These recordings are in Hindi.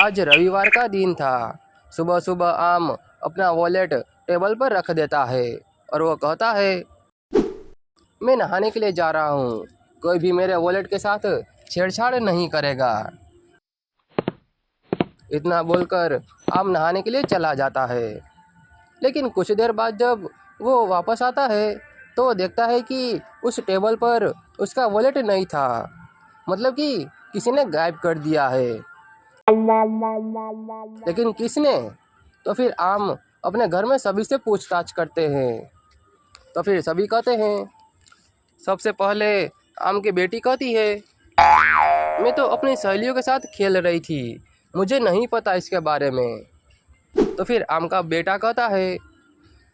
आज रविवार का दिन था। सुबह सुबह आम अपना वॉलेट टेबल पर रख देता है और वो कहता है, मैं नहाने के लिए जा रहा हूँ, कोई भी मेरे वॉलेट के साथ छेड़छाड़ नहीं करेगा। इतना बोलकर आम नहाने के लिए चला जाता है। लेकिन कुछ देर बाद जब वो वापस आता है तो वो देखता है कि उस टेबल पर उसका वॉलेट नहीं था, मतलब कि किसी ने गायब कर दिया है। लेकिन किसने? तो फिर आम अपने घर में सभी से पूछताछ करते हैं। तो फिर सभी कहते हैं। सबसे पहले आम की बेटी कहती है, मैं तो अपनी सहेलियों के साथ खेल रही थी, मुझे नहीं पता इसके बारे में। तो फिर आम का बेटा कहता है,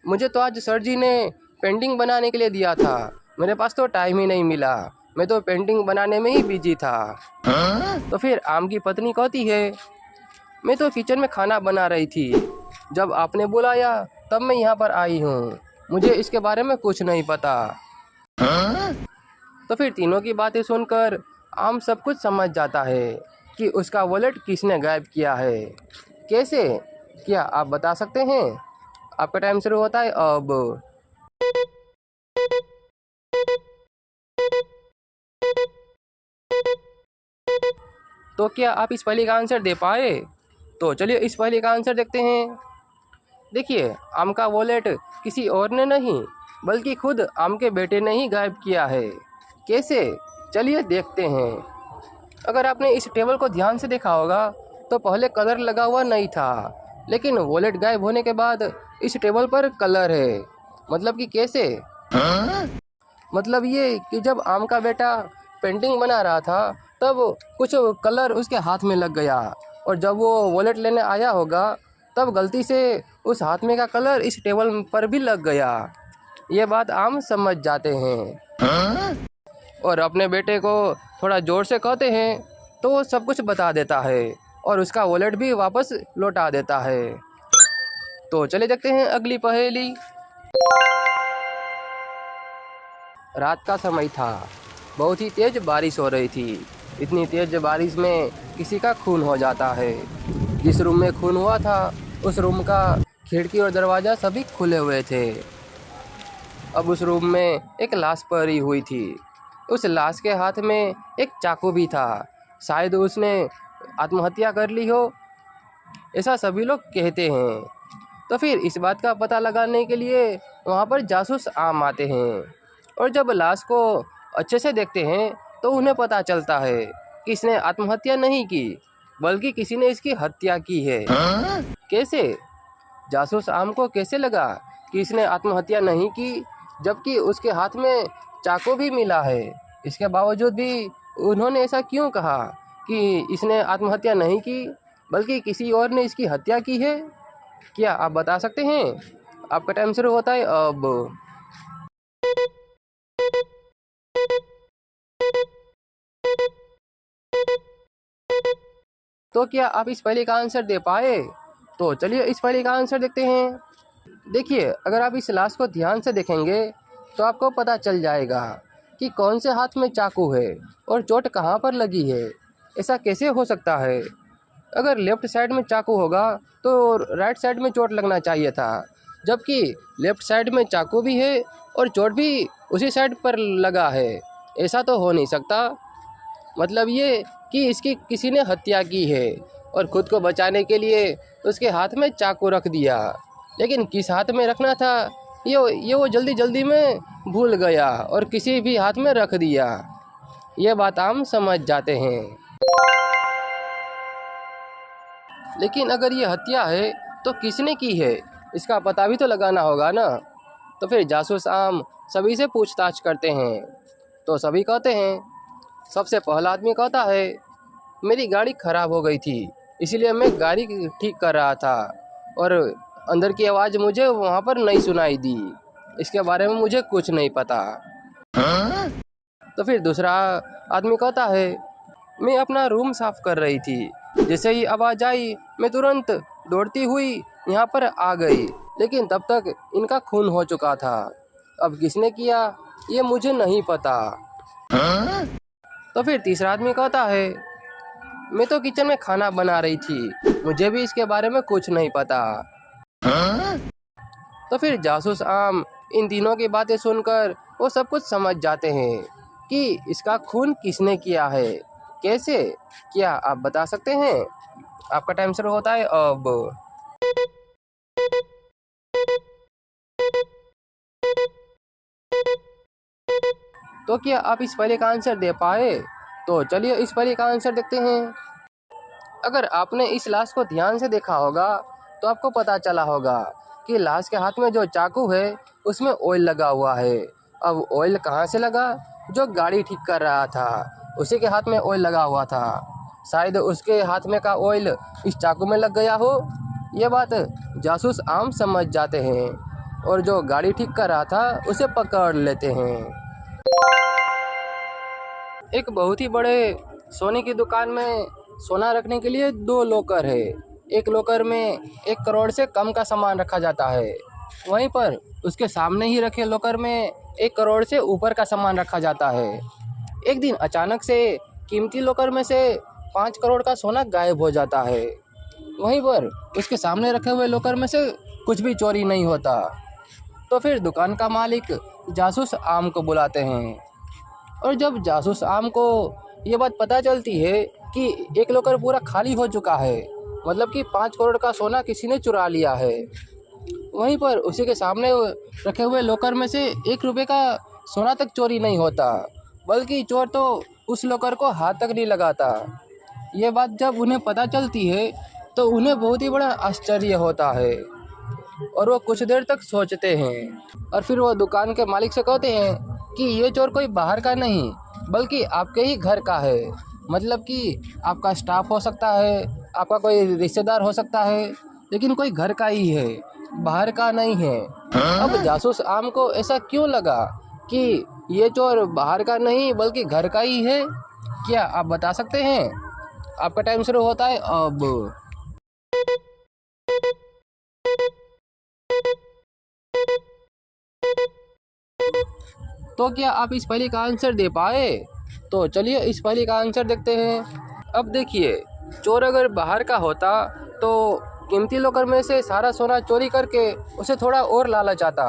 मुझे तो आज सर जी ने पेंटिंग बनाने के लिए दिया था, मेरे पास तो टाइम ही नहीं मिला, मैं तो पेंटिंग बनाने में ही बिजी था। तो फिर आम की पत्नी कहती है, मैं तो किचन में खाना बना रही थी, जब आपने बुलाया तब मैं यहाँ पर आई हूँ, मुझे इसके बारे में कुछ नहीं पता। तो फिर तीनों की बातें सुनकर आम सब कुछ समझ जाता है कि उसका वॉलेट किसने गायब किया है। कैसे? क्या आप बता सकते हैं? आपका टाइम शुरू होता है अब। तो क्या आप इस पहेली का आंसर दे पाए? तो चलिए इस पहेली का आंसर देखते हैं। देखिए, आम का वॉलेट किसी और ने नहीं बल्कि खुद आम के बेटे ने ही गायब किया है। कैसे? चलिए देखते हैं। अगर आपने इस टेबल को ध्यान से देखा होगा तो पहले कलर लगा हुआ नहीं था, लेकिन वॉलेट गायब होने के बाद इस टेबल पर कलर है। मतलब कि कैसे? मतलब ये कि जब आम का बेटा पेंटिंग बना रहा था तब कुछ कलर उसके हाथ में लग गया, और जब वो वॉलेट लेने आया होगा तब गलती से उस हाथ में का कलर इस टेबल पर भी लग गया। ये बात आम समझ जाते हैं और अपने बेटे को थोड़ा ज़ोर से कहते हैं तो वो सब कुछ बता देता है और उसका वॉलेट भी वापस लौटा देता है। तो चले देखते हैं अगली पहेली। रात का समय था, बहुत ही तेज़ बारिश हो रही थी। इतनी तेज़ बारिश में किसी का खून हो जाता है। जिस रूम में खून हुआ था उस रूम का खिड़की और दरवाज़ा सभी खुले हुए थे। अब उस रूम में एक लाश पड़ी हुई थी। उस लाश के हाथ में एक चाकू भी था, शायद उसने आत्महत्या कर ली हो, ऐसा सभी लोग कहते हैं। तो फिर इस बात का पता लगाने के लिए वहाँ पर जासूस आम आते हैं, और जब लाश को अच्छे से देखते हैं तो उन्हें पता चलता है कि इसने आत्महत्या नहीं की बल्कि किसी ने इसकी हत्या की है। कैसे? जासूस आम को कैसे लगा कि इसने आत्महत्या नहीं की जबकि उसके हाथ में चाकू भी मिला है? इसके बावजूद भी उन्होंने ऐसा क्यों कहा कि इसने आत्महत्या नहीं की बल्कि किसी और ने इसकी हत्या की है? क्या आप बता सकते हैं? आपका टाइम शुरू होता है अब। तो क्या आप इस पहेली का आंसर दे पाए? तो चलिए इस पहेली का आंसर देखते हैं। देखिए, अगर आप इस लाश को ध्यान से देखेंगे तो आपको पता चल जाएगा कि कौन से हाथ में चाकू है और चोट कहाँ पर लगी है। ऐसा कैसे हो सकता है? अगर लेफ्ट साइड में चाकू होगा तो राइट साइड में चोट लगना चाहिए था, जबकि लेफ्ट साइड में चाकू भी है और चोट भी उसी साइड पर लगा है। ऐसा तो हो नहीं सकता। मतलब ये कि इसकी किसी ने हत्या की है और ख़ुद को बचाने के लिए उसके हाथ में चाकू रख दिया, लेकिन किस हाथ में रखना था ये वो जल्दी जल्दी में भूल गया और किसी भी हाथ में रख दिया। ये बात हम समझ जाते हैं। लेकिन अगर ये हत्या है तो किसने की है, इसका पता भी तो लगाना होगा ना। तो फिर जासूस आम सभी से पूछताछ करते हैं। तो सभी कहते हैं। सबसे पहला आदमी कहता है, मेरी गाड़ी ख़राब हो गई थी इसलिए मैं गाड़ी ठीक कर रहा था और अंदर की आवाज़ मुझे वहाँ पर नहीं सुनाई दी, इसके बारे में मुझे कुछ नहीं पता। तो फिर दूसरा आदमी कहता है, मैं अपना रूम साफ़ कर रही थी, जैसे ही आवाज़ आई मैं तुरंत दौड़ती हुई यहाँ पर आ गई, लेकिन तब तक इनका खून हो चुका था। अब किसने किया ये मुझे नहीं पता। तो फिर तीसरा आदमी कहता है, मैं तो किचन में खाना बना रही थी, मुझे भी इसके बारे में कुछ नहीं पता। तो फिर जासूस आम इन तीनों की बातें सुनकर वो सब कुछ समझ जाते हैं कि इसका खून किसने किया है, कैसे, क्या आप बता सकते हैं? आपका टाइम शुरू होता है अब। तो क्या आप इस पहले का आंसर दे पाए? तो चलिए इस पहले का आंसर देखते हैं। अगर आपने इस लाश को ध्यान से देखा होगा तो आपको पता चला होगा कि लाश के हाथ में जो चाकू है उसमें ऑयल लगा हुआ है। अब ऑयल कहाँ से लगा? जो गाड़ी ठीक कर रहा था उसी के हाथ में ऑयल लगा हुआ था। शायद उसके हाथ में का ऑयल इस चाकू में लग गया हो। ये बात जासूस आम समझ जाते हैं और जो गाड़ी ठीक कर रहा था उसे पकड़ लेते हैं। एक बहुत ही बड़े सोने की दुकान में सोना रखने के लिए दो लॉकर है। एक लॉकर में 1 करोड़ से कम का सामान रखा जाता है, वहीं पर उसके सामने ही रखे लॉकर में 1 करोड़ से ऊपर का सामान रखा जाता है। एक दिन अचानक से कीमती लॉकर में से 5 करोड़ का सोना गायब हो जाता है। वहीं पर उसके सामने रखे हुए लॉकर में से कुछ भी चोरी नहीं होता। तो फिर दुकान का मालिक जासूस आम को बुलाते हैं और जब जासूस आम को ये बात पता चलती है कि एक लॉकर पूरा खाली हो चुका है, मतलब कि 5 करोड़ का सोना किसी ने चुरा लिया है, वहीं पर उसी के सामने रखे हुए लॉकर में से 1 रुपये का सोना तक चोरी नहीं होता, बल्कि चोर तो उस लॉकर को हाथ तक नहीं लगाता। ये बात जब उन्हें पता चलती है तो उन्हें बहुत ही बड़ा आश्चर्य होता है और वो कुछ देर तक सोचते हैं और फिर वो दुकान के मालिक से कहते हैं कि ये चोर कोई बाहर का नहीं बल्कि आपके ही घर का है, मतलब कि आपका स्टाफ हो सकता है, आपका कोई रिश्तेदार हो सकता है, लेकिन कोई घर का ही है, बाहर का नहीं है। अब जासूस आम को ऐसा क्यों लगा कि ये चोर बाहर का नहीं बल्कि घर का ही है? क्या आप बता सकते हैं? आपका टाइम शुरू होता है अब। तो क्या आप इस पहले का आंसर दे पाए? तो चलिए इस पहले का आंसर देखते हैं। अब देखिए, चोर अगर बाहर का होता तो कीमती लॉकर में से सारा सोना चोरी करके उसे थोड़ा और लालच आता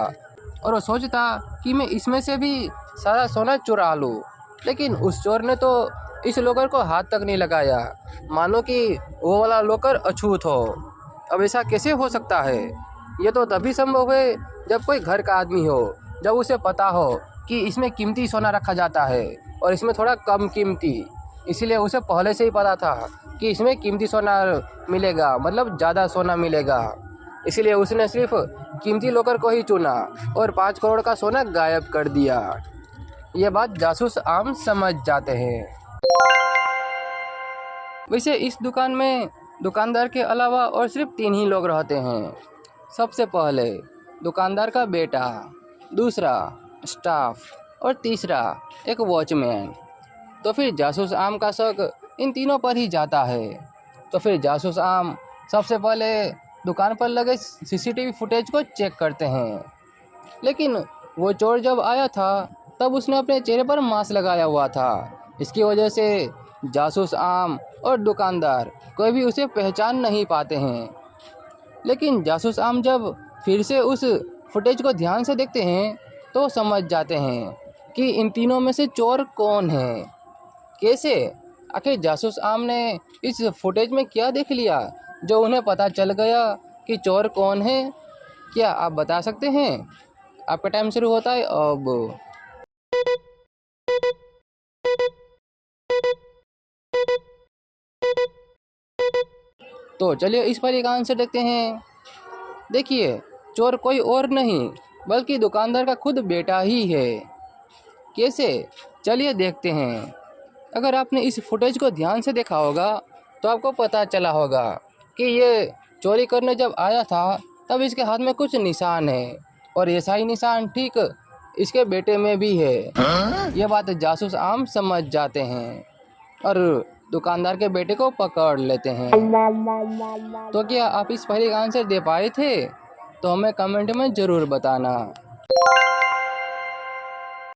और वो सोचता कि मैं इसमें से भी सारा सोना चुरा लूँ, लेकिन उस चोर ने तो इस लॉकर को हाथ तक नहीं लगाया, मानो कि वो वाला लॉकर अछूत हो। अब ऐसा कैसे हो सकता है? ये तो तभी संभव है जब कोई घर का आदमी हो, जब उसे पता हो कि इसमें कीमती सोना रखा जाता है और इसमें थोड़ा कम कीमती, इसलिए उसे पहले से ही पता था कि इसमें कीमती सोना मिलेगा, मतलब ज़्यादा सोना मिलेगा, इसलिए उसने सिर्फ कीमती लॉकर को ही चुना और 5 करोड़ का सोना गायब कर दिया। ये बात जासूस आम समझ जाते हैं। वैसे इस दुकान में दुकानदार के अलावा और सिर्फ 3 ही लोग रहते हैं। सबसे पहले दुकानदार का बेटा, दूसरा स्टाफ और तीसरा एक वॉचमैन। तो फिर जासूस आम का शक इन तीनों पर ही जाता है। तो फिर जासूस आम सबसे पहले दुकान पर लगे सीसीटीवी फुटेज को चेक करते हैं, लेकिन वो चोर जब आया था तब उसने अपने चेहरे पर मास्क लगाया हुआ था। इसकी वजह से जासूस आम और दुकानदार कोई भी उसे पहचान नहीं पाते हैं। लेकिन जासूस आम जब फिर से उस फुटेज को ध्यान से देखते हैं तो समझ जाते हैं कि इन तीनों में से चोर कौन है। कैसे? आखिर जासूस आम ने इस फुटेज में क्या देख लिया जो उन्हें पता चल गया कि चोर कौन है? क्या आप बता सकते हैं? आपका टाइम शुरू होता है अब। तो चलिए इस पर एक आंसर देखते हैं। देखिए, चोर कोई और नहीं बल्कि दुकानदार का खुद बेटा ही है। कैसे? चलिए देखते हैं। अगर आपने इस फुटेज को ध्यान से देखा होगा तो आपको पता चला होगा कि ये चोरी करने जब आया था तब इसके हाथ में कुछ निशान है और ऐसा ही निशान ठीक इसके बेटे में भी है। ये बात जासूस आम समझ जाते हैं और दुकानदार के बेटे को पकड़ लेते हैं। तो क्या आप इस पहले का आंसर दे पाए थे? तो हमें कमेंट में ज़रूर बताना।